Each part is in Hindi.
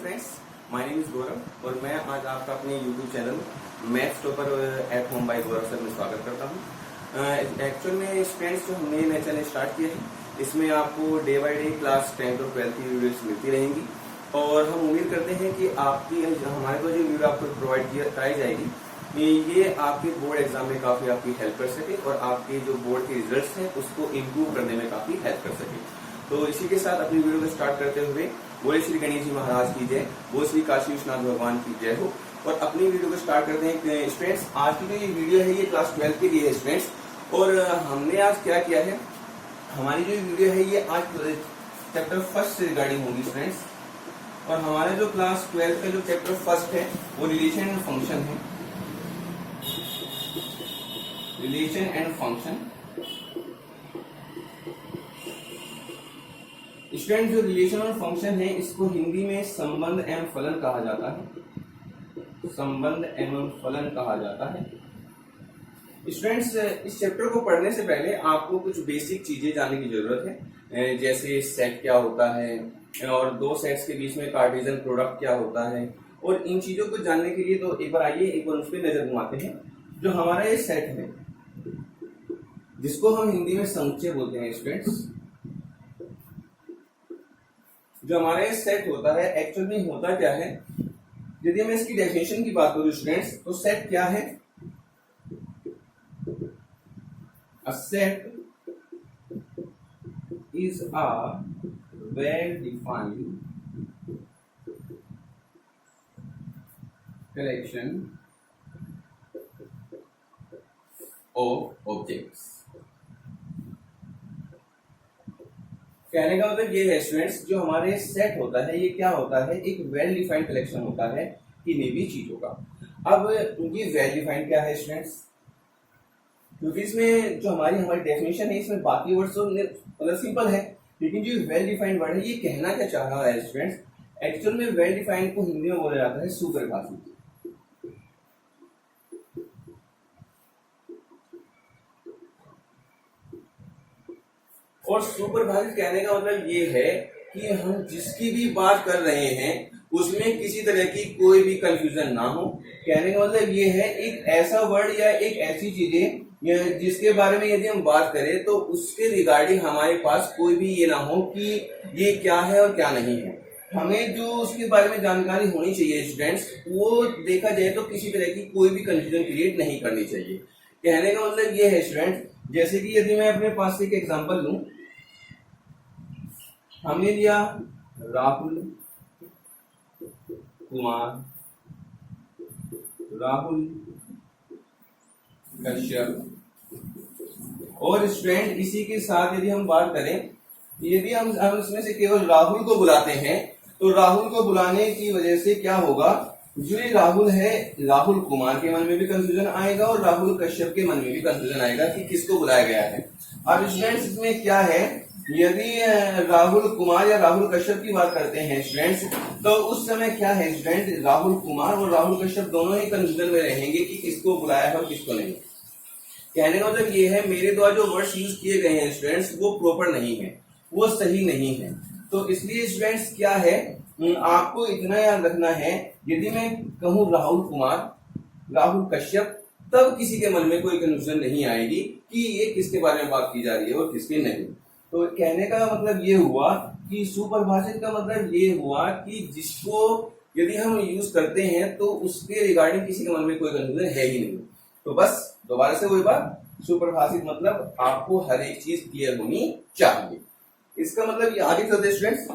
Friends, my name is Gaurav और मैं आज आपका अपने YouTube channel maths topper at home by Gaurav sir में स्वागत करता हूँ। एक्चुअल में फ्रेंड्स जो हमने नया चैनल स्टार्ट किया है, इसमें आपको day by day class 10th और 12th की वीडियोस मिलती रहेंगी और हम उम्मीद करते हैं कि आपकी हमारे को जो वीडियो आपको प्रोवाइड कराई जाएगी ये आपके बोर्ड एग्जाम में काफी आपकी हेल्प कर सके और आपके जो बोर्ड के रिजल्ट्स हैं उसको इम्प्रूव करने में काफी हेल्प कर सके। तो इसी के साथ अपनी वीडियो को स्टार्ट करते हुए बोले श्री गणेश जी महाराज की जय, बोले श्री काशी विश्वनाथ भगवान की जय हो। और अपनी वीडियो को स्टार्ट करते हैं स्टूडेंट्स। आज की जो ये वीडियो है ये क्लास 12 के लिए है स्टूडेंट्स। और हमने आज क्या किया है, हमारी जो वीडियो है ये आज चैप्टर फर्स्ट से रिगार्डिंग होगी स्टूडेंट्स। और हमारा जो क्लास 12 का जो चैप्टर फर्स्ट है वो रिलेशन एंड फंक्शन है। रिलेशन एंड फंक्शन स्टूडेंट, जो रिलेशन और फंक्शन है इसको हिंदी में संबंध एवं फलन कहा जाता है। संबंध एवं फलन कहा जाता है। स्टूडेंट्स, इस चैप्टर को पढ़ने से पहले आपको कुछ बेसिक चीजें जानने की जरूरत है, जैसे सेट क्या होता है और दो सेट्स के बीच में कार्टेशियन प्रोडक्ट क्या होता है। और इन चीजों को जानने के लिए तो एक बार आइए एक बार उस पर नजर घुमाते हैं। जो हमारा ये सेट है जिसको हम हिंदी में समुच्चय बोलते हैं स्टूडेंट्स, जो हमारा ये सेट होता है एक्चुअल में होता क्या है, यदि मैं इसकी डेफिनेशन की बात करूं स्टूडेंट्स तो सेट क्या है। A set is a well defined collection of objects. कहने का मतलब ये है स्टूडेंट्स, जो हमारे सेट होता है ये क्या होता है, एक वेल डिफाइंड कलेक्शन होता है किन्हीं भी चीजों का। अब ये वेल डिफाइंड क्या है स्टूडेंट्स, क्योंकि इसमें जो हमारी डेफिनेशन है इसमें बाकी वर्ड्स तो मतलब सिंपल है, लेकिन जो वेल डिफाइंड वर्ड है ये कहना क्या चाह रहा है स्टूडेंट्स। एक्चुअल में वेल डिफाइंड को हिंदी में बोला जाता है सुपरिभाषित। और सुपरिभाषित कहने का मतलब ये है कि हम जिसकी भी बात कर रहे हैं उसमें किसी तरह की कोई भी कंफ्यूजन ना हो। कहने का मतलब ये है एक ऐसा वर्ड या एक ऐसी चीजें जिसके बारे में यदि हम बात करें तो उसके रिगार्डिंग हमारे पास कोई भी ये ना हो कि ये क्या है और क्या नहीं है। हमें जो उसके बारे में जानकारी होनी चाहिए स्टूडेंट्स, वो देखा जाए तो किसी तरह की कोई भी कंफ्यूजन क्रिएट नहीं करनी चाहिए। कहने का मतलब ये है स्टूडेंट, जैसे कि यदि मैं अपने पास से एक एग्जांपल लूं, हमने लिया राहुल कुमार, राहुल कश्यप। और स्टूडेंट इसी के साथ यदि हम बात करें, यदि हम इसमें से केवल राहुल को बुलाते हैं तो राहुल को बुलाने की वजह से क्या होगा, जो ये राहुल है राहुल कुमार के मन में भी कंफ्यूजन आएगा और राहुल कश्यप के मन में भी कंफ्यूजन आएगा कि किसको बुलाया गया है। अब स्टूडेंट्स इसमें क्या है, यदि राहुल कुमार या राहुल कश्यप की बात करते हैं स्टूडेंट्स तो उस समय क्या है स्टूडेंट, राहुल कुमार और राहुल कश्यप दोनों ही कंफ्यूजन में रहेंगे कि किसको बुलाया है और किसको नहीं। कहने का मतलब ये है मेरे द्वारा जो वर्ड्स यूज किए गए हैं स्टूडेंट्स वो प्रॉपर नहीं है, वो सही नहीं है। तो इसलिए स्टूडेंट्स क्या है, आपको इतना याद रखना है, यदि मैं कहूं राहुल कुमार राहुल कश्यप तब किसी के मन में कोई कंफ्यूजन नहीं आएगी कि ये किसके बारे में बात की जा रही है और किसके नहीं। तो कहने का मतलब ये हुआ कि सुपरिभाषित का मतलब ये हुआ कि जिसको यदि हम यूज करते हैं तो उसके रिगार्डिंग किसी के मन में कोई कंफ्यूजन है ही नहीं। तो बस दोबारा से वही बात, सुपरिभाषित मतलब आपको हर एक चीज क्लियर होनी चाहिए। इसका मतलब ये आगे चलते स्टूडेंट्स,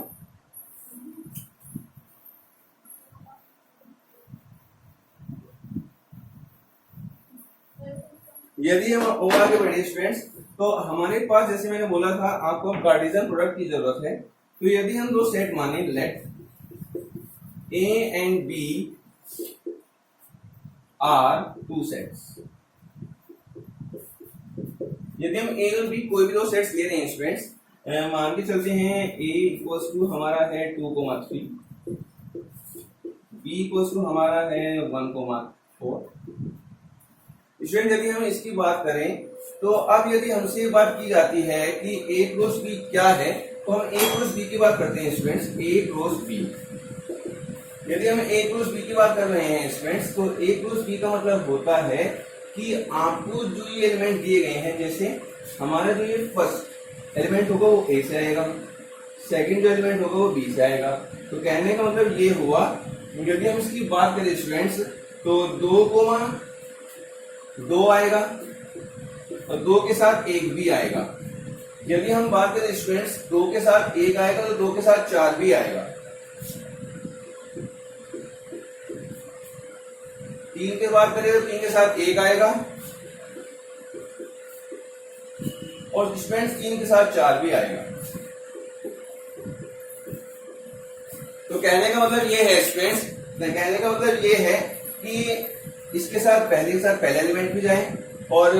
यदि हम और आगे बढ़े स्टूडेंट्स तो हमारे पास जैसे मैंने बोला था आपको कार्टेशियन प्रोडक्ट की जरूरत है। तो यदि हम दो सेट माने, let A and B are two sets. यदि हम ए और बी कोई भी दो सेट्स ले रहे हैं स्टूडेंट्स, मान के चलते हैं ए इक्वल्स टू हमारा है 2,3, बी इक्वल्स टू हमारा है 1,4। स्टूडेंट यदि हम इसकी बात करें तो अब यदि हमसे बात की जाती है कि ए क्रॉस बी क्या है, तो हम ए क्रॉस बी की बात करते हैं स्टूडेंट्स, ए क्रॉस बी। यदि हम ए क्रॉस बी की बात कर रहे हैं स्टूडेंट्स, तो ए क्रॉस बी का मतलब होता है कि आपको जो ये एलिमेंट दिए गए हैं, जैसे हमारा जो ये फर्स्ट एलिमेंट होगा वो ए से आएगा, सेकंड जो एलिमेंट होगा वो बी से आएगा। तो कहने का मतलब ये हुआ, यदि हम इसकी बात करें स्टूडेंट्स, तो 2,2 आएगा और 2 के साथ 1 भी आएगा। यदि हम बात करें स्टूडेंट्स 2 के साथ 1 आएगा तो 2 के साथ 4 भी आएगा। 3 की बात करें तो 3 के साथ 1 आएगा और स्टूडेंट्स 3 के साथ 4 भी आएगा। तो कहने का मतलब ये है स्टूडेंट्स, कहने का मतलब ये है कि इसके साथ पहले के साथ पहला एलिमेंट भी जाए और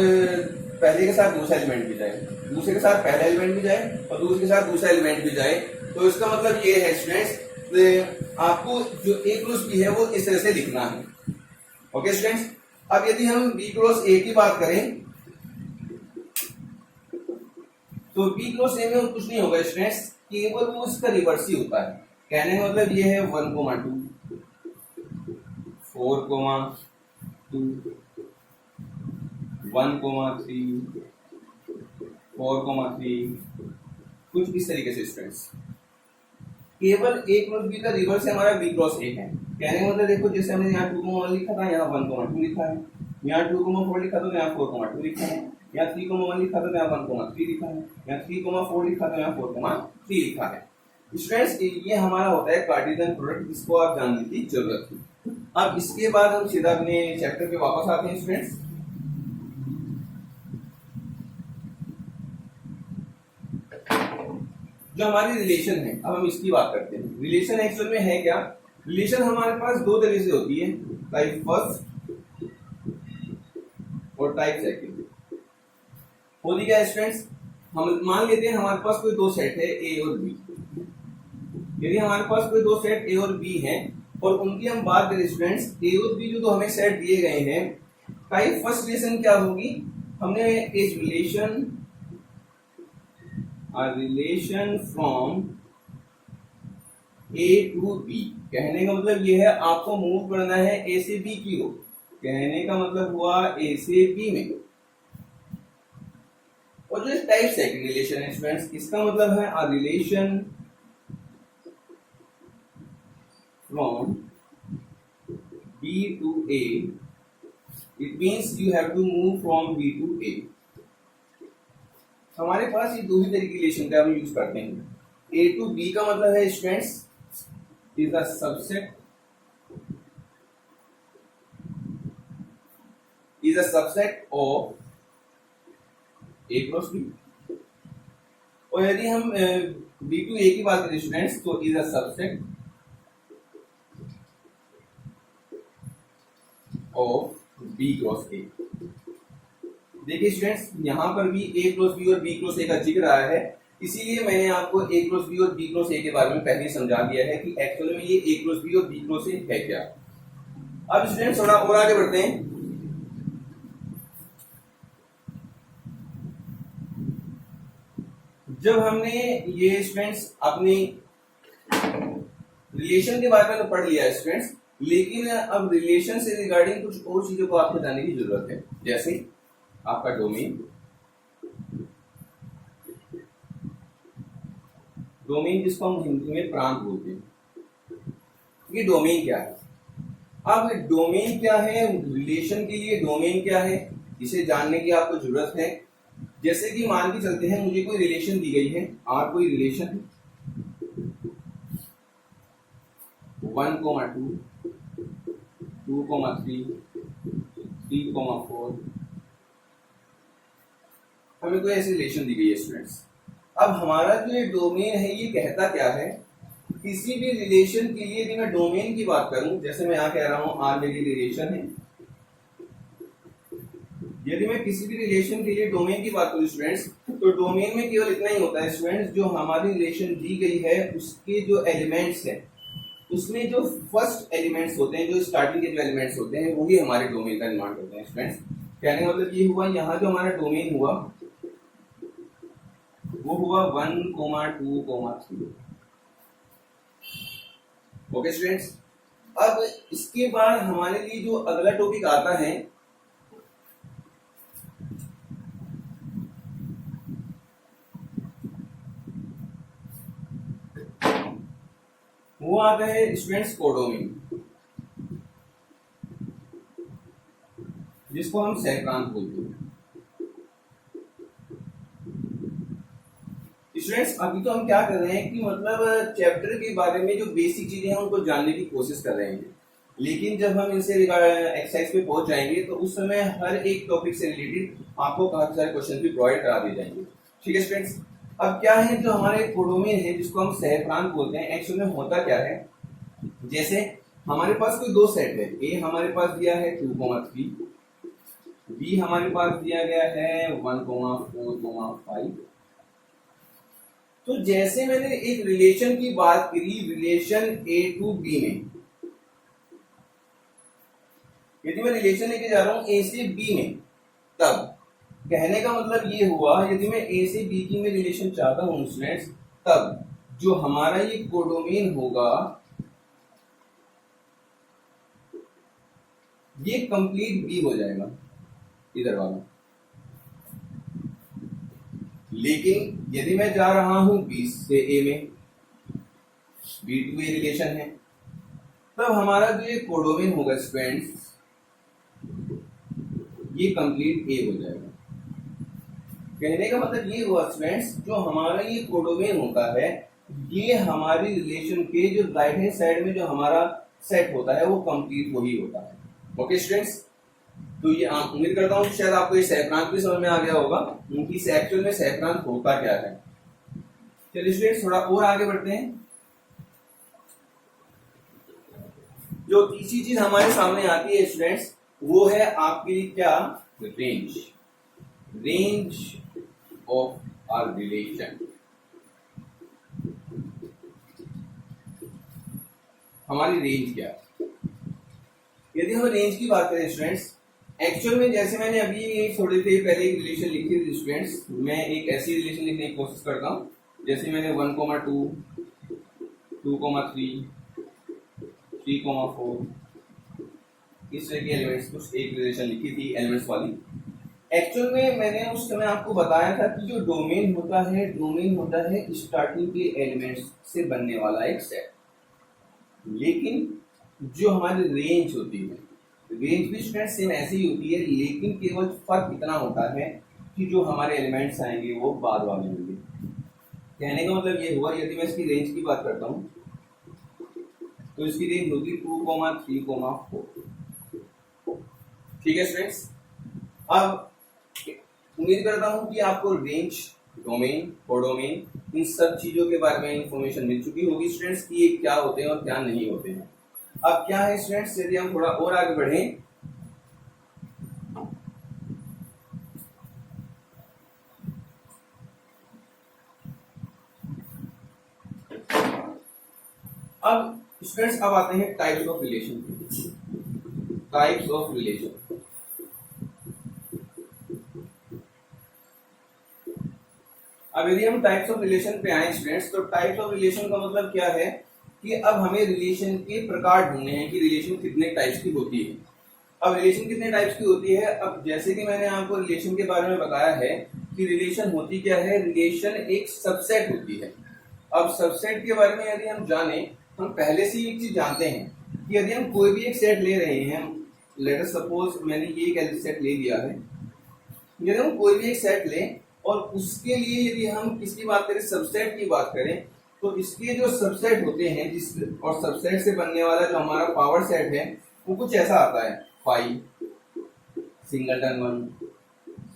पहले के साथ दूसरा एलिमेंट भी जाए, दूसरे के साथ पहला एलिमेंट भी जाए और दूसरे के साथ दूसरा एलिमेंट भी जाए। तो इसका मतलब ये है स्टूडेंट्स, आपको जो ए क्रॉस बी है वो इस तरह से लिखना है। ओके स्टूडेंट्स, अब यदि हम बी क्रॉस ए की बात करें तो बी क्रॉस ए में कुछ नहीं होगा स्टूडेंट्स, केवल वो उसका रिवर्स ही होता है। कहने का मतलब ये है 1,2 4,2 1,3 4,3 कुछ इस तरीके से स्टूडेंट्स। केवल ए क्रॉस बी का रिवर्स हमारा बी क्रॉस ए है। कहने का मतलब देखो, जैसे हमने यहाँ 2,1 लिखा था, यहाँ 1,2 लिखा है, यहाँ 2,4 लिखा था, यहाँ 4,2 लिखा है, यहाँ 3,1 लिखा था, यहाँ 1,3 लिखा है, यहाँ 3,4 लिखा था, यहाँ 4,3 लिखा है। स्टूडेंट्स ये हमारा होता है कार्टेशियन प्रोडक्ट, जिसको आप जानने की जरूरत है। अब इसके बाद हम सीधा अपने चैप्टर पे वापस आते हैं स्टूडेंट्स। जो हमारी रिलेशन है, अब हम इसकी बात करते हैं। रिलेशन एक्चुअल में है क्या? रिलेशन हमारे पास दो तरीके से होती है, टाइप फर्स्ट और टाइप सेकंड। होती क्या स्टूडेंट्स, हम मान लेते हैं हमारे पास कोई दो सेट है ए और बी। यदि हमारे पास कोई दो सेट ए और बी हैं और उनकी हम बात करें स्टूडेंट्स, ए और बी जो तो हमें सेट दिए गए हैं, टाइप फर्स्ट रिलेशन क्या होगी? हमने इस relation a relation from A to B। कहने का मतलब ये है आपको मूव करना है A से B की ओर। कहने का मतलब हुआ A से B में। और जो टाइप सेकंड रिलेशन है स्टूडेंट्स, इसका मतलब है a relation from B to A। It means you have to move from B to A। हमारे पास ये दो ही तरीके रिलेशन का हम यूज करते हैं। ए टू बी का मतलब है students is a subset of A cross B. और यदि हम बी टू ए की बात करें स्टूडेंट्स, तो is a subset of B cross A. देखिए स्टूडेंट्स, यहाँ पर भी ए क्रॉस बी और बी क्रॉस ए का जिक्र आया है, इसीलिए मैंने आपको ए क्रॉस बी और बी क्रॉस ए के बारे में पहले ही समझा दिया है कि एक्चुअल में ये ए क्रॉस बी और बी क्रॉस ए है क्या। अब स्टूडेंट्स थोड़ा और आगे बढ़ते हैं। जब हमने ये स्टूडेंट्स अपनी रिलेशन के बारे में तो पढ़ लिया है स्टूडेंट्स, लेकिन अब रिलेशन से रिगार्डिंग कुछ और चीजों को आपको जानने की जरूरत है। जैसे आपका डोमेन, डोमेन जिसको हम हिंदी में प्रांत बोलते हैं, ये डोमेन क्या है? अब डोमेन क्या है, रिलेशन के लिए डोमेन क्या है, इसे जानने की आपको जरूरत है। जैसे कि मान के चलते हैं मुझे कोई रिलेशन दी गई है, आर कोई रिलेशन है 1,2 2,3 3,4, हमें कोई ऐसी रिलेशन दी गई है स्टूडेंट्स। अब हमारा जो ये डोमेन है ये कहता क्या है? किसी भी रिलेशन के लिए यदि मैं डोमेन की बात करूं, जैसे मैं यहाँ कह रहा हूं आर मेरी रिलेशन है, यदि मैं किसी भी रिलेशन के लिए डोमेन की बात करूं स्टूडेंट्स, तो डोमेन में केवल इतना ही होता है स्टूडेंट्स, जो हमारी रिलेशन दी गई है उसके जो एलिमेंट्स हैं, उसमें जो फर्स्ट एलिमेंट्स होते हैं, जो स्टार्टिंग के जो एलिमेंट्स होते हैं, वही हमारे डोमेन का निर्माण करते हैं स्टूडेंट्स। कहने का मतलब ये हुआ, यहाँ जो हमारा डोमेन हुआ वो हुआ 1,2,3। ओके स्टूडेंट्स, अब इसके बाद हमारे लिए जो अगला टॉपिक आता है वो आता है स्टूडेंट्स कोडोमिन, जिसको हम सहक्रांत बोलते हैं। स्टूडेंट्स अभी तो हम क्या कर रहे हैं कि मतलब चैप्टर के बारे में जो बेसिक चीजें हैं उनको जानने की कोशिश कर रहे हैं, लेकिन जब हम इनसे एक्सरसाइज पे पहुंच जाएंगे तो उस समय हर एक टॉपिक से रिलेटेड आपको काफी सारे क्वेश्चन भी प्रोवाइड करा दिए जाएंगे। ठीक है स्टूडेंट्स, अब क्या है जो हमारे कोडोमिन है जिसको हम सहक्रांत बोलते हैं, एक्चुअल में होता क्या है, जैसे हमारे पास कोई दो सेट है, ए हमारे पास दिया है 2,3, बी हमारे पास दिया गया है 1,4,5। तो जैसे मैंने एक रिलेशन की बात करी, रिलेशन ए टू बी में, यदि मैं रिलेशन लेके जा रहा हूं ए से बी में, तब कहने का मतलब ये हुआ यदि मैं ए से बी की में रिलेशन चाहता हूं स्टूडेंट्स, तब जो हमारा ये कोडोमेन होगा ये कंप्लीट बी हो जाएगा इधर वाला। लेकिन यदि मैं जा रहा हूं बी से ए में, बी टू ए रिलेशन है, तब हमारा जो ये कोडोमेन होगा स्टूडेंट्स ये कंप्लीट ए हो जाएगा। कहने का मतलब ये हुआ स्टूडेंट्स जो हमारा ये कोडोमेन होता है ये हमारी रिलेशन के जो राइट हैंड साइड में जो हमारा सेट होता है वो कंप्लीट वही होता है। ओके स्टूडेंट्स, तो ये उम्मीद करता हूँ शायद आपको ये सहक्रांत भी समझ में आ गया होगा कि एक्चुअल में सहक्रांत होता क्या है। चलिए स्टूडेंट्स थोड़ा और आगे बढ़ते हैं। जो तीसरी चीज हमारे सामने आती है स्टूडेंट्स वो है आपके लिए क्या, range, range of R relation. हमारी रेंज क्या है, यदि हम रेंज की बात करें स्टूडेंट्स, एक्चुअल में जैसे मैंने अभी थोड़ी देर पहले एक रिलेशन लिखी थी स्टूडेंट्स, मैं एक ऐसी रिलेशन लिखने की कोशिश करता हूं जैसे मैंने 1,2, 2,3, 3,4 इस तरह के एलिमेंट्स कुछ एक रिलेशन लिखी थी एलिमेंट्स वाली। एक्चुअल में मैंने उस समय आपको बताया था कि जो डोमेन होता है स्टार्टिंग के एलिमेंट्स से बनने वाला एक सेट, लेकिन जो हमारी रेंज होती है, रेंज भी स्टूडेंट सेम ऐसी ही होती है, लेकिन केवल फर्क इतना होता है कि जो हमारे एलिमेंट्स आएंगे वो बाद वाले होंगे। कहने का मतलब ये हुआ यदि मैं इसकी रेंज की बात करता हूँ तो इसकी रेंज होगी 2,3,4। ठीक है स्टूडेंट्स, अब उम्मीद करता हूँ कि आपको रेंज, डोमेन, कोडोमेन इन सब चीजों के बारे में इंफॉर्मेशन मिल चुकी होगी स्टूडेंट्स कि ये क्या होते हैं और क्या नहीं होते हैं। अब क्या है स्टूडेंट्स, यदि हम थोड़ा और आगे बढ़ें अब स्टूडेंट्स अब आते हैं types of relation. Types of relation, अब यदि हम टाइप्स ऑफ रिलेशन पे आए स्टूडेंट्स, तो टाइप्स ऑफ रिलेशन का मतलब क्या है कि अब हमें रिलेशन के प्रकार ढूंढने हैं कि रिलेशन कितने टाइप्स की होती है। अब रिलेशन कितने टाइप्स की होती है, अब जैसे कि मैंने आपको रिलेशन के बारे में बताया है कि रिलेशन होती क्या है, रिलेशन एक सबसेट होती है। अब सबसेट के बारे में यदि हम जाने, हम पहले से ही एक चीज जानते हैं कि यदि हम कोई भी एक सेट ले रहे हैं, लेट अस सपोज मैंने ये एक सेट ले लिया है, यदि हम कोई भी एक सेट लें और उसके लिए यदि हम किसकी बात करें, सबसेट की बात करें, तो इसके जो सबसेट होते हैं जिस और सबसेट से बनने वाला जो हमारा पावर सेट है वो कुछ ऐसा आता है, 5, सिंगलटन 1,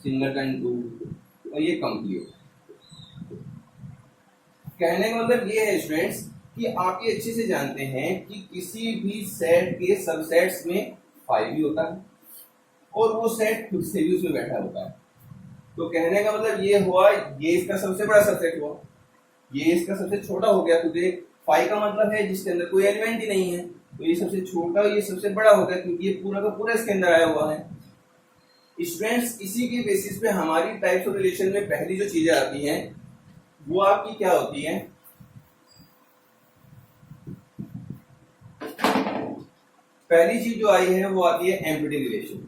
सिंगलटन 2 और ये कंप्लीट। कहने का मतलब ये है स्टूडेंट्स कि आप ये अच्छे से जानते हैं कि किसी भी सेट के सबसेट्स में 5 भी होता है और वो सेट खुद से भी उसमें बैठा होता है। तो कहने का मतलब ये हुआ, ये इसका सबसे बड़ा सबसेट हुआ, ये इसका सबसे छोटा हो गया, क्योंकि 5 का मतलब है जिसके अंदर कोई एलिमेंट ही नहीं है, तो ये सबसे छोटा ये सबसे बड़ा हो गया क्योंकि ये पूरा का पूरा इसके अंदर आया हुआ है। स्टूडेंट्स इसी के बेसिस पे हमारी टाइप्स ऑफ रिलेशन में पहली जो चीजें आती हैं वो आपकी क्या होती है, पहली चीज जो आई है वो आती है एम्पिटी रिलेशन।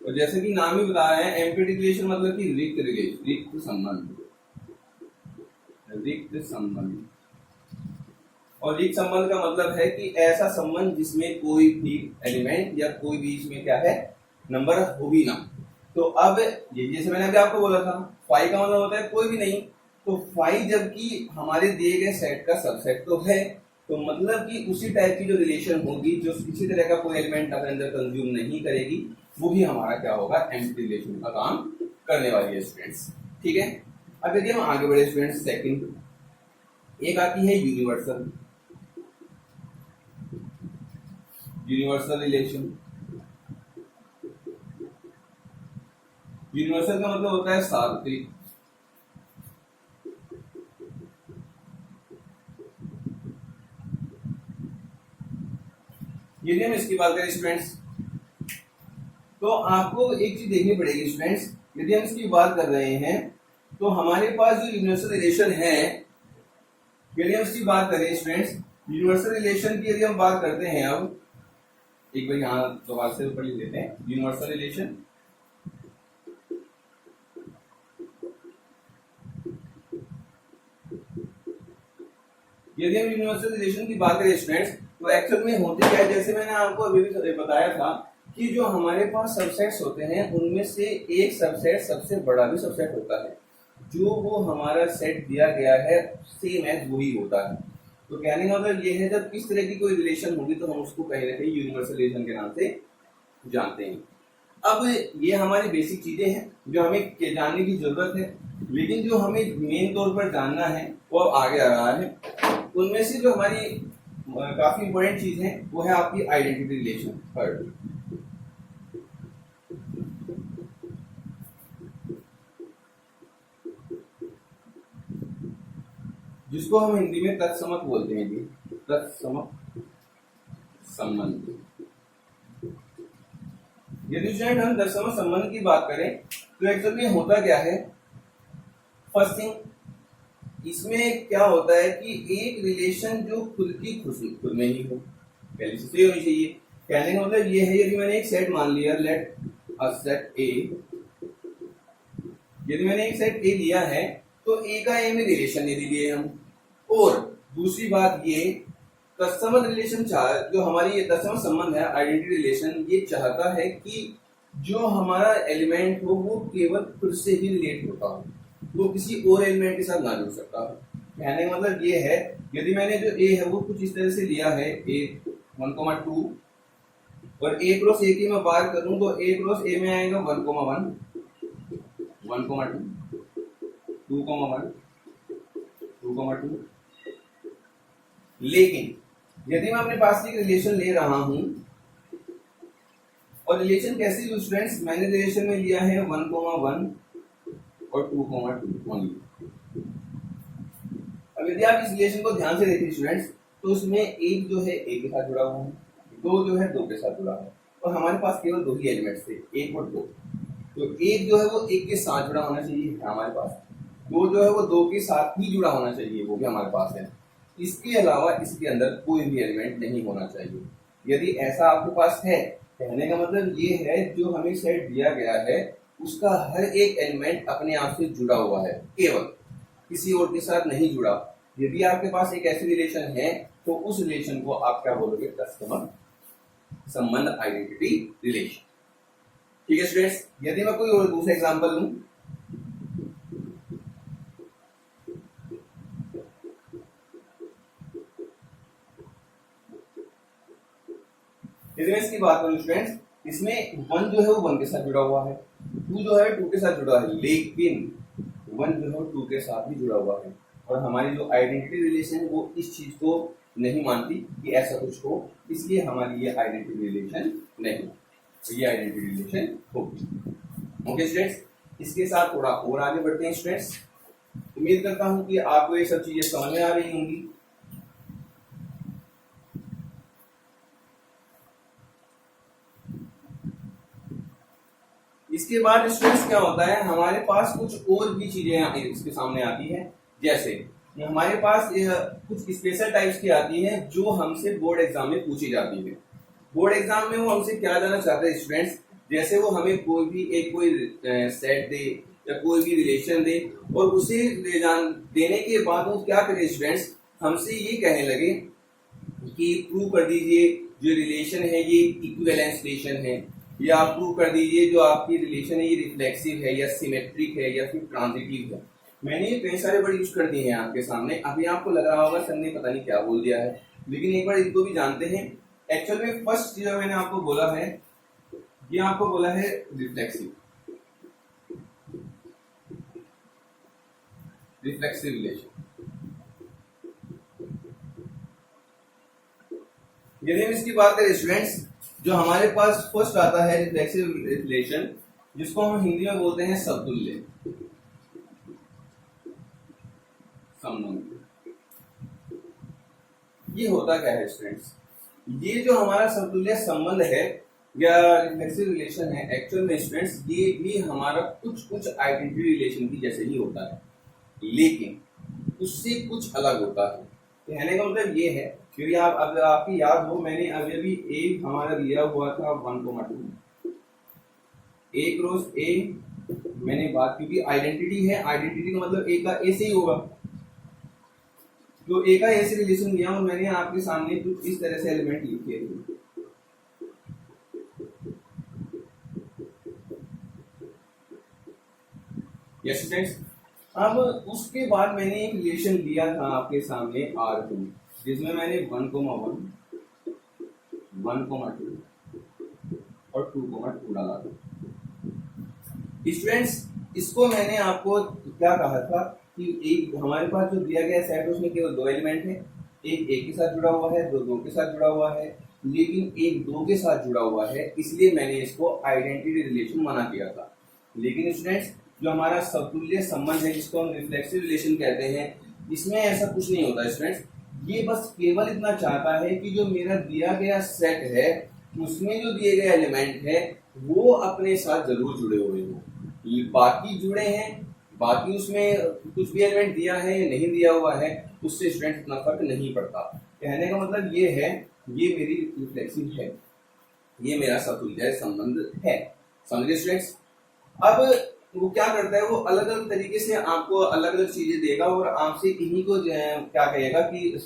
और जैसे कि नाम ही बता रहे हैं, एम्पिटी रिलेशन मतलब कि रिक्त रिलेशन, रिक्त संबंध, रिक्त संबंध। और रिक्त संबंध का मतलब है कि ऐसा संबंध जिसमें कोई भी एलिमेंट या कोई भी इसमें क्या है, नंबर हो भी ना। तो अब ये जैसे मैंने अभी आपको बोला था, फाइव का मतलब होता है कोई भी नहीं। तो फाइव जबकि हमारे दिए गए सेट का सबसेट तो है, तो मतलब कि उसी टाइप की जो रिलेशन होगी, जो किसी तरह का कोई एलिमेंट अपने अंदर कंज्यूम नहीं करेगी, वो भी हमारा क्या होगा, एम्प्टी रिलेशन का काम करने वाली है स्टूडेंट्स। ठीक है, अब यदि हम आगे बढ़े स्टूडेंट्स, सेकंड एक आती है यूनिवर्सल, यूनिवर्सल रिलेशन। यूनिवर्सल का मतलब होता है सार्वत्रिक। यदि हम इसकी बात करें स्टूडेंट्स, तो आपको एक चीज देखनी पड़ेगी स्टूडेंट्स, यदि हम इसकी बात कर रहे हैं तो हमारे पास जो यूनिवर्सल रिलेशन है, यदि हम इसकी बात करें स्टूडेंट्स, यूनिवर्सल रिलेशन की यदि हम बात करते हैं, अब एक बार यहाँ दोबारा से ऊपर लिख देते हैं, यूनिवर्सल रिलेशन। यदि हम यूनिवर्सल रिलेशन की बात करें स्टूडेंट्स, तो एक्चुअल में होती क्या है, जैसे मैंने आपको अभी भी बताया था कि जो हमारे पास सबसेट्स होते हैं उनमें से एक सबसेट सबसे बड़ा भी सबसेट होता है, जो वो हमारा सेट दिया गया है सेम एज वही होता है। तो कहने का मतलब ये है, जब किस तरह की कोई रिलेशन होगी तो हम उसको कहीं ना कहीं यूनिवर्सल रिलेशन के नाम से जानते हैं। अब ये हमारी बेसिक चीजें हैं जो हमें जानने की जरूरत है, लेकिन जो हमें मेन तौर पर जानना है वो अब आगे आ रहा है। उनमें से जो हमारी काफी इंपॉर्टेंट चीज है वो है आपकी आइडेंटिटी रिलेशन। थर्ड, जिसको हम हिंदी में तत्समक बोलते हैं जी, तत्समक संबंध। यदि स्टूडेंट हम तत्समक संबंध की बात करें तो एक्चुअली होता क्या है, फर्स्ट थिंग इसमें क्या होता है कि एक रिलेशन जो खुद की खुशी खुद में ही हो, पहले से होनी चाहिए। कहने का मतलब ये है, यदि मैंने एक सेट मान लिया, लेट अ सेट ए, यदि मैंने एक सेट ए लिया है तो ए का ए में रिलेशन यदि लिए हम, और दूसरी बात ये तत्समक रिलेशन जो हमारी ये तत्समक संबंध है, आइडेंटिटी रिलेशन, ये चाहता है कि जो हमारा एलिमेंट हो वो केवल खुद से ही रिलेट होता हो, वो किसी और एलिमेंट के साथ ना जुड़ सकता हो। कहने का मतलब ये है, यदि मैंने जो ए है वो कुछ इस तरह से लिया है, ए 1,2, और ए क्रॉस ए की मैं बात करूं तो ए क्रॉस ए में आएगा 1,1, 1,2, 2,1, 2,2। लेकिन यदि मैं अपने पास एक रिलेशन ले रहा हूं, और रिलेशन कैसी स्टूडेंट्स, मैंने रिलेशन में लिया है 1,1 और 2,2 ओनली। अब यदि आप इस रिलेशन को ध्यान से देखिए स्टूडेंट्स, तो उसमें एक जो है एक के साथ जुड़ा हुआ है, दो जो है दो के साथ जुड़ा है, और हमारे पास केवल दो ही एलिमेंट्स थे, एक और दो। तो एक जो है वो एक के साथ जुड़ा होना चाहिए हमारे पास, दो जो है वो दो के साथ ही जुड़ा होना चाहिए, वो भी हमारे पास है। इसके अलावा इसके अंदर कोई भी एलिमेंट नहीं होना चाहिए। यदि ऐसा आपके पास है, कहने का मतलब ये है जो हमें सेट दिया गया है उसका हर एक एलिमेंट अपने आप से जुड़ा हुआ है, केवल किसी और के साथ नहीं जुड़ा। यदि आपके पास एक ऐसी रिलेशन है तो उस रिलेशन को आप क्या बोलोगे, तत्समक संबंध, आइडेंटिटी रिलेशन। ठीक है स्टूडेंट्स, यदि मैं कोई और दूसरा एग्जांपल लूं, यदि मैं इसकी बात करूं स्टूडेंट्स, इसमें 1 जो है वो 1 के साथ जुड़ा हुआ है, 2 जो है 2 के साथ जुड़ा है, लेकिन 1 जो है 2 के साथ भी जुड़ा हुआ है। और हमारी जो आइडेंटिटी रिलेशन है वो इस चीज को नहीं मानती कि ऐसा कुछ हो, इसलिए हमारी ये आइडेंटिटी रिलेशन नहीं, तो ये आइडेंटिटी रिलेशन होगी। ओके स्टूडेंट्स, इसके साथ थोड़ा और आगे बढ़ते हैं स्टूडेंट्स। उम्मीद करता हूं कि आपको ये सब चीजें समझ में आ रही होंगी। इसके बाद स्टूडेंट्स क्या होता है, हमारे पास कुछ और भी चीजें इसके सामने आती है, जैसे हमारे पास कुछ स्पेशल टाइप्स की आती हैं जो हमसे बोर्ड एग्जाम में पूछी जाती है। बोर्ड एग्जाम में वो हमसे क्या जानना चाहते हैं स्टूडेंट्स, जैसे वो हमें कोई भी एक कोई सेट दे या कोई भी रिलेशन दे और उसे देने के बाद वो क्या करे स्टूडेंट्स, हमसे ये कहने लगे कि प्रूव कर दीजिए जो रिलेशन है ये इक्विवेलेंस रिलेशन है, या आप प्रूव कर दीजिए जो आपकी रिलेशन है ये रिफ्लेक्सिव है या सिमेट्रिक है या फिर ट्रांजिटिव है। मैंने ये कई सारे वर्ड यूज कर दिए हैं आपके सामने। अभी आपको लग रहा होगा सर ने पता नहीं क्या बोल दिया है, लेकिन एक बार इनको भी जानते हैं। एक्चुअल में फर्स्ट चीज मैंने आपको बोला है, ये आपको बोला है रिफ्लेक्सिव रिलेशन। यदि हम इसकी बात करें स्टूडेंट्स, जो हमारे पास फर्स्ट आता है रिफ्लेक्सिव रिलेशन, जिसको हम हिंदी में बोलते हैं समतुल्य संबंध। ये होता क्या है स्टूडेंट्स, ये जो हमारा समतुल्य संबंध है या रिफ्लेक्सिव रिलेशन है, एक्चुअल में स्टूडेंट्स ये भी हमारा कुछ आइडेंटिटी रिलेशन की जैसे ही होता है, लेकिन उससे कुछ अलग होता है। कहने का मतलब ये है, क्योंकि आप अगर आपकी याद हो, मैंने अभी एक हमारा दिया हुआ था 1,2 एक रोज ए, मैंने बात क्योंकि आइडेंटिटी है, आइडेंटिटी का मतलब ए का ए से ही होगा, तो ए का ए से रिलेशन दिया और मैंने आपके सामने कुछ इस तरह से एलिमेंट लिखे हैं। यस स्टूडेंट्स, अब उसके बाद मैंने एक रिलेशन दिया था आपके सामने R2, जिसमें मैंने 1,1, 1,2 और 2,2 डाला था। स्टूडेंट्स, इसको मैंने आपको क्या कहा था कि एक हमारे पास जो दिया गया सेट उसमें केवल 2 एलिमेंट है, एक के साथ जुड़ा हुआ है, दो के साथ जुड़ा हुआ है, लेकिन एक 2 के साथ जुड़ा हुआ है, इसलिए मैंने इसको आइडेंटिटी रिलेशन मना किया था। लेकिन स्टूडेंट्स, जो हमारा समतुल्य संबंध है जिसको हम रिफ्लेक्सिव रिलेशन कहते हैं, इसमें ऐसा कुछ नहीं होता स्टूडेंट्स। ये बस केवल इतना चाहता है कि जो मेरा दिया गया सेट है उसमें जो दिए गए एलिमेंट है वो अपने साथ जरूर जुड़े हुए हो, बाकी जुड़े हैं, बाकी उसमें कुछ भी एलिमेंट दिया है या नहीं दिया हुआ है उससे स्टूडेंट इतना फर्क नहीं पड़ता। कहने का मतलब ये है, ये मेरी रिफ्लेक्सिव है, ये मेरा समतुल्य संबंध है। समझे स्टूडेंट्स? अब वो क्या करता है, वो अलग अलग तरीके से आपको अलग अलग चीजें देगा और आपसे इन्हीं को क्या कहेगा कि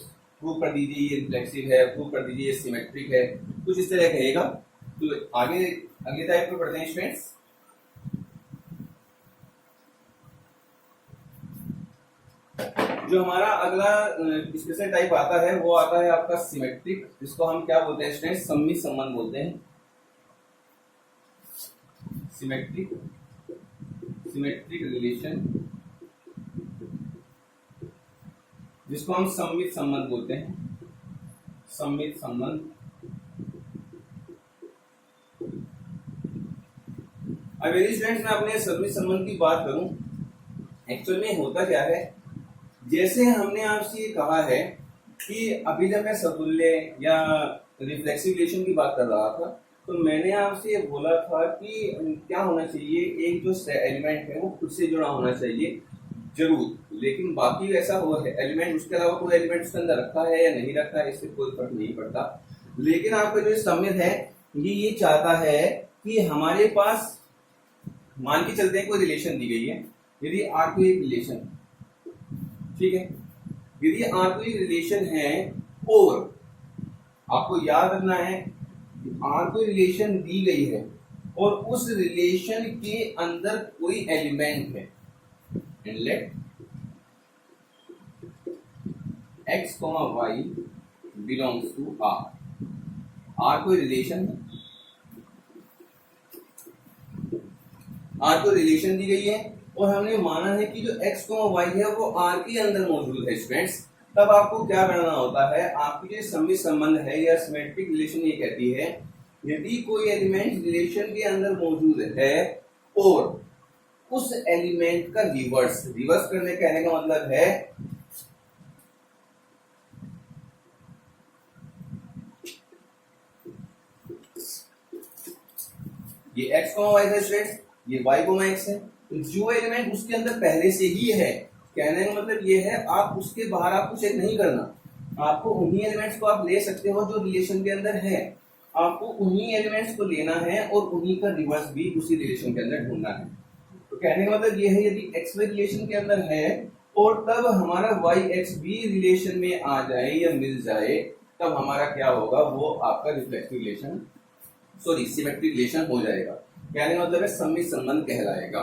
प्रूव कर दीजिए ये रिफ्लेक्सिव है, प्रूव कर दीजिए ये सिमेट्रिक है, कुछ इस तरह कहेगा। तो आगे अगले टाइप को पढ़ते हैं स्टूडेंट्स। जो हमारा अगला स्पेशल टाइप आता है वो आता है आपका सिमेट्रिक, जिसको हम क्या बोलते हैं स्टूडेंट्स, सम्मित संबंध बोलते हैं। सिमेट्रिक रिलेशन, जिसको हम सम्मित संबंध बोलते हैं, सम्मित संबंध। अब यदि स्टूडेंट्स मैं अपने सम्मित संबंध की बात करूं, एक्चुअल में होता क्या है, जैसे हमने आपसे ये कहा है कि अभी जब मैं समतुल्य या रिफ्लेक्सिव रिलेशन की बात कर रहा था तो मैंने आपसे ये बोला था कि क्या होना चाहिए, एक जो एलिमेंट है वो खुद से जुड़ा होना चाहिए जरूर, लेकिन बाकी ऐसा हुआ है एलिमेंट, उसके अलावा कोई एलिमेंट उसके अंदर रखा है या नहीं रखा है इससे कोई फर्क नहीं पड़ता। लेकिन आपका जो सम्मित है ये चाहता है कि हमारे पास मान के चलते हैं कोई रिलेशन दी गई है, यदि R कोई एक रिलेशन, ठीक है, यदि R कोई रिलेशन है और आपको याद रखना है R कोई रिलेशन दी गई है और उस रिलेशन के अंदर कोई एलिमेंट है, and let x, y belongs to R कोई रिलेशन है, R को रिलेशन दी गई है और हमने माना है कि जो x, y है वो R के अंदर मौजूद है स्टूडेंट्स। तब आपको क्या करना होता है, आपकी जो सम्मित संबंध है या सिमेट्रिक रिलेशन ये कहती है यदि कोई एलिमेंट रिलेशन के अंदर मौजूद है और उस एलिमेंट का रिवर्स करने कहने का मतलब है ये x, y है स्टूडेंट्स, ये y, x है, तो जो एलिमेंट उसके अंदर पहले से ही है कहने का मतलब ये है आप उसके बाहर आपको चेक नहीं करना, आपको उन्हीं एलिमेंट्स को आप ले सकते हो जो रिलेशन के अंदर है, आपको उन्हीं एलिमेंट्स को लेना है और उन्हीं का रिवर्स भी उसी रिलेशन के अंदर ढूंढना है। तो कहने का मतलब ये है यदि एक्स वाई रिलेशन के अंदर है और तब हमारा वाई एक्स भी रिलेशन में आ जाए या मिल जाए, तब हमारा क्या होगा, वो आपका reflexive relation sorry symmetric relation हो जाएगा। कहने का मतलब है सम्मिश्र संबंध कहलाएगा।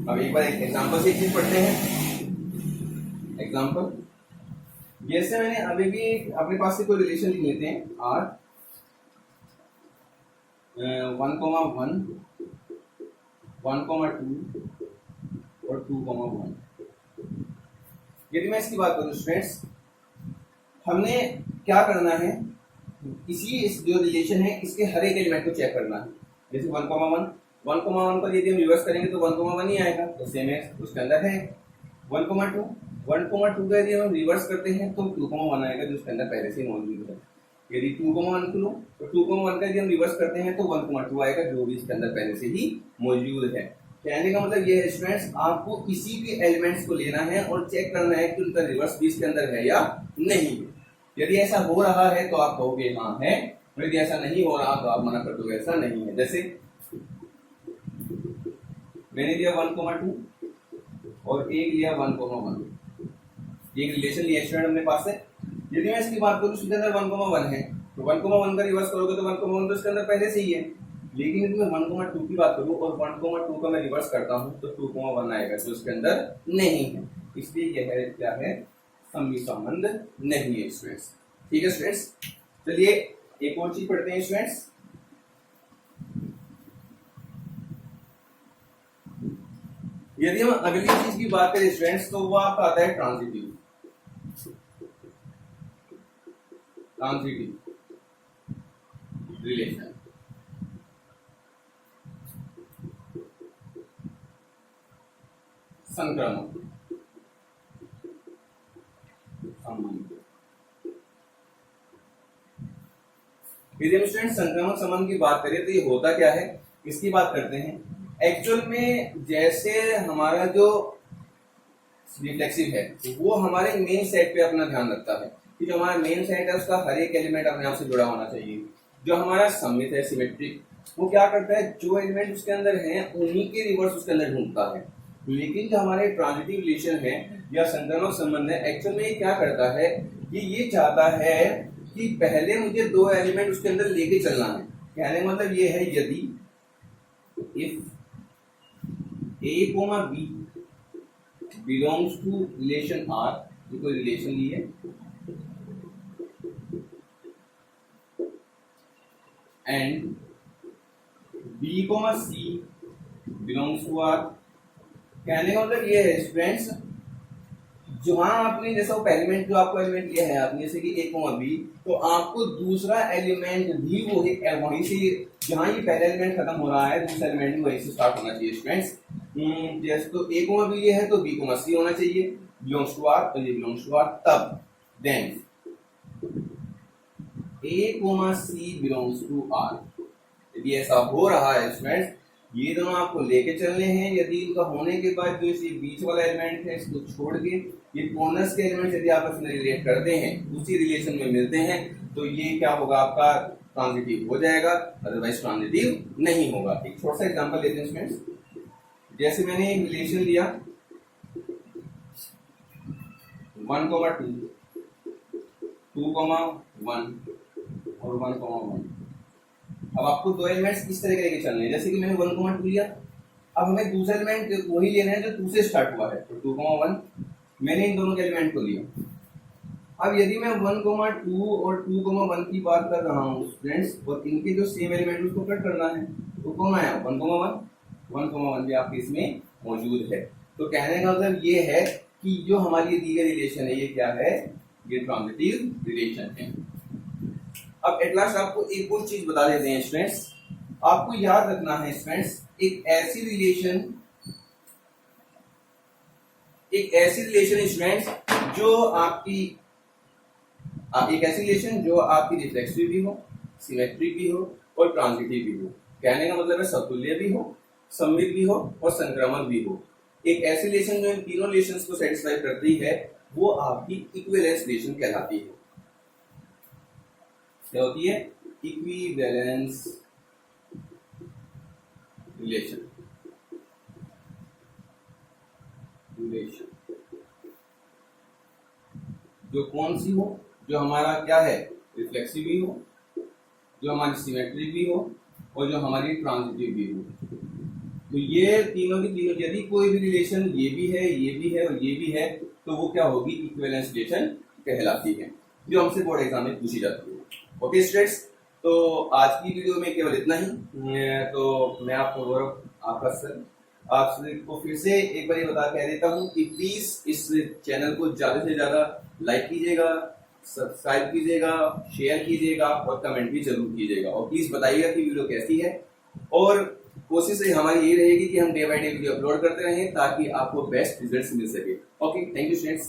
अब एक बार एक एग्जांपल से एक चीज पढ़ते हैं। एग्जांपल जैसे मैंने अभी भी अपने पास से कोई रिलेशन लिख लेते हैं आर 1,1 1,2 और 2,1। यदि मैं इसकी बात करूं स्टूडेंट्स, हमने क्या करना है, इस जो रिलेशन है इसके हर एक एलिमेंट को चेक करना है। जैसे 1,1 पर यदि हम रिवर्स करेंगे तो 1,1 ही आएगा, तो सेम है उसके अंदर है। 1,2 का यदि हम रिवर्स करते हैं तो 2,1 आएगा जो उसके अंदर पहले से मौजूद है। यदि 2,1 को लो तो 2,1 का यदि हम रिवर्स करते हैं तो 1,2 आएगा जो भी इसके अंदर पहले से ही मौजूद है। कहने का मतलब ये है स्टूडेंट्स, आपको इसी के एलिमेंट्स को लेना है और चेक करना है कि उनका रिवर्स भी इसके अंदर है या नहीं। यदि ऐसा हो रहा है तो आप कहोगे हाँ है, और यदि ऐसा नहीं हो रहा तो आप मना कर दोगे ऐसा नहीं है। जैसे मैंने लिया 1,2 और एक लिया 1,1, एक रिलेशन लिया स्टूडेंट अपने पास है। यदि मैं इसकी बात करूं इसके अंदर 1,1 है तो 1,1 का रिवर्स करोगे तो 1,1 तो इसके अंदर पहले से ही है। लेकिन यदि मैं 1,2 की बात करूं और 1,2 का मैं रिवर्स करता हूं तो 2,1 आएगा जो इसके अंदर नहीं है। इसलिए यह है क्या है, सम्मिश्र संबंध नहीं है स्टूडेंट्स। ठीक है स्टूडेंट्स, चलिए एक और चीज पढ़ते हैं स्टूडेंट्स। यदि हम अगली चीज की बात करें स्टूडेंट्स तो वो आपका आता है ट्रांजिटिव रिलेशन। संक्रमण संबंध। यदि हम स्टूडेंट संक्रमण संबंध की बात करें तो ये होता क्या है, इसकी बात करते हैं। एक्चुअल में जैसे हमारा जो रिफ्लेक्सिव है वो हमारे मेन सेट पे अपना ध्यान रखता है कि जो हमारा मेन सेट है उसका हर एक एलिमेंट अपने आप से जुड़ा होना चाहिए। जो हमारा सममित है सिमेट्रिक, वो क्या करता है, जो एलिमेंट उसके अंदर है उन्हीं के रिवर्स उसके अंदर ढूंढता है। लेकिन जो हमारे ट्रांजिटिव रिलेशन है या संक्रमक संबंध है, एक्चुअल में ये क्या करता है कि ये चाहता है कि पहले मुझे दो एलिमेंट उसके अंदर लेके चलना है। कहने का मतलब ये है यदि if A, B belongs to relation R, ये कोई रिलेशन ली है, and B, C belongs to R। कहने का मतलब ये है स्टूडेंट्स, जहां आपने जैसा वो एलिमेंट जो आपको एलिमेंट लिया है आपने जैसे कि A, B, तो आपको दूसरा एलिमेंट भी वहीं से, जहां ये पहला एलिमेंट खत्म हो रहा है दूसरा एलिमेंट भी वहीं से स्टार्ट होना चाहिए स्टूडेंट्स। जैसे तो A, B ये है तो B, C होना चाहिए, बिलोंग्स टू R तो ये बिलोंग्स टू R, तब then A, C belongs to R। यदि ऐसा हो रहा है स्टूडेंट्स, ये दोनों आपको लेके चलने हैं। यदि इनका होने के बाद जो इसी बीच वाला एलिमेंट है इसको छोड़ के ये कॉर्नर्स के एलिमेंट यदि आपस में रिलेट करते हैं, उसी रिलेशन में मिलते हैं, तो ये क्या होगा, आपका ट्रांजिटिव हो जाएगा, अदरवाइज ट्रांजिटिव नहीं होगा। एक छोटा सा एग्जांपल लेते हैं स्टूडेंट्स। जैसे मैंने एक रिलेशन लिया 1,2 2,1 और 1,1। अब आपको दो एलिमेंट्स किस तरह के लेके चलने हैं, जैसे कि मैंने 1,2 लिया, अब हमें दूसरा एलिमेंट वही लेना है जो 2 से स्टार्ट हुआ है, तो 2,1 मैंने इन दोनों के एलिमेंट को लिया। अब यदि मैं 1,2 और 2,1 की बात कर रहा हूँ स्टूडेंट्स, और इनके जो सेम एलिमेंट उसको कट करना है, तो कौन आया 1,1 भी आपके इसमें मौजूद है। तो कहने का मतलब ये है कि जो हमारी दी गई रिलेशन है ये क्या है, ये ट्रांजिटिव रिलेशन है। अब एट लास्ट आपको एक और चीज बता देते हैं स्टूडेंट्स, आपको याद रखना है स्टूडेंट्स, एक ऐसी रिलेशन स्टूडेंट्स जो आपकी एक ऐसी रिलेशन जो आपकी रिफ्लेक्सिव भी हो, सिमेट्रिक भी हो और ट्रांजिटिव भी हो। कहने का मतलब है समतुल्य भी हो, सममित भी हो और संक्रामक भी हो। एक ऐसी रिलेशन जो इन तीनों रिलेशंस को सेटिस्फाई करती है वो आपकी इक्विवेलेंस रिलेशन कहलाती है। क्या होती है? Equivalence relation. जो कौन सी हो? जो हमारा क्या है, रिफ्लेक्सिव भी हो, जो हमारी सिमेट्रिक भी हो और जो हमारी ट्रांजिटिव भी हो। तो ये तीनों की तीनों, यदि कोई भी रिलेशन ये भी है, ये भी है और ये भी है, तो वो क्या होगी? इक्विवेलेंस रिलेशन कहलाती है, जो हमसे बोर्ड एग्जाम में पूछी जाती है। ओके स्टूडेंट्स, तो आज की वीडियो में केवल इतना ही। तो मैं आपको गौरव, आपका सर, आपको फिर से एक बार ये कह देता हूँ कि प्लीज इस चैनल को ज्यादा से ज्यादा लाइक कीजिएगा, सब्सक्राइब कीजिएगा, शेयर कीजिएगा और कमेंट भी जरूर कीजिएगा। और प्लीज बताइएगा कि वीडियो कैसी है। और कोशिश हमारी ये रहेगी कि हम day by day video upload करते रहें ताकि आपको बेस्ट रिजल्ट्स मिल सके। Okay, thank you students.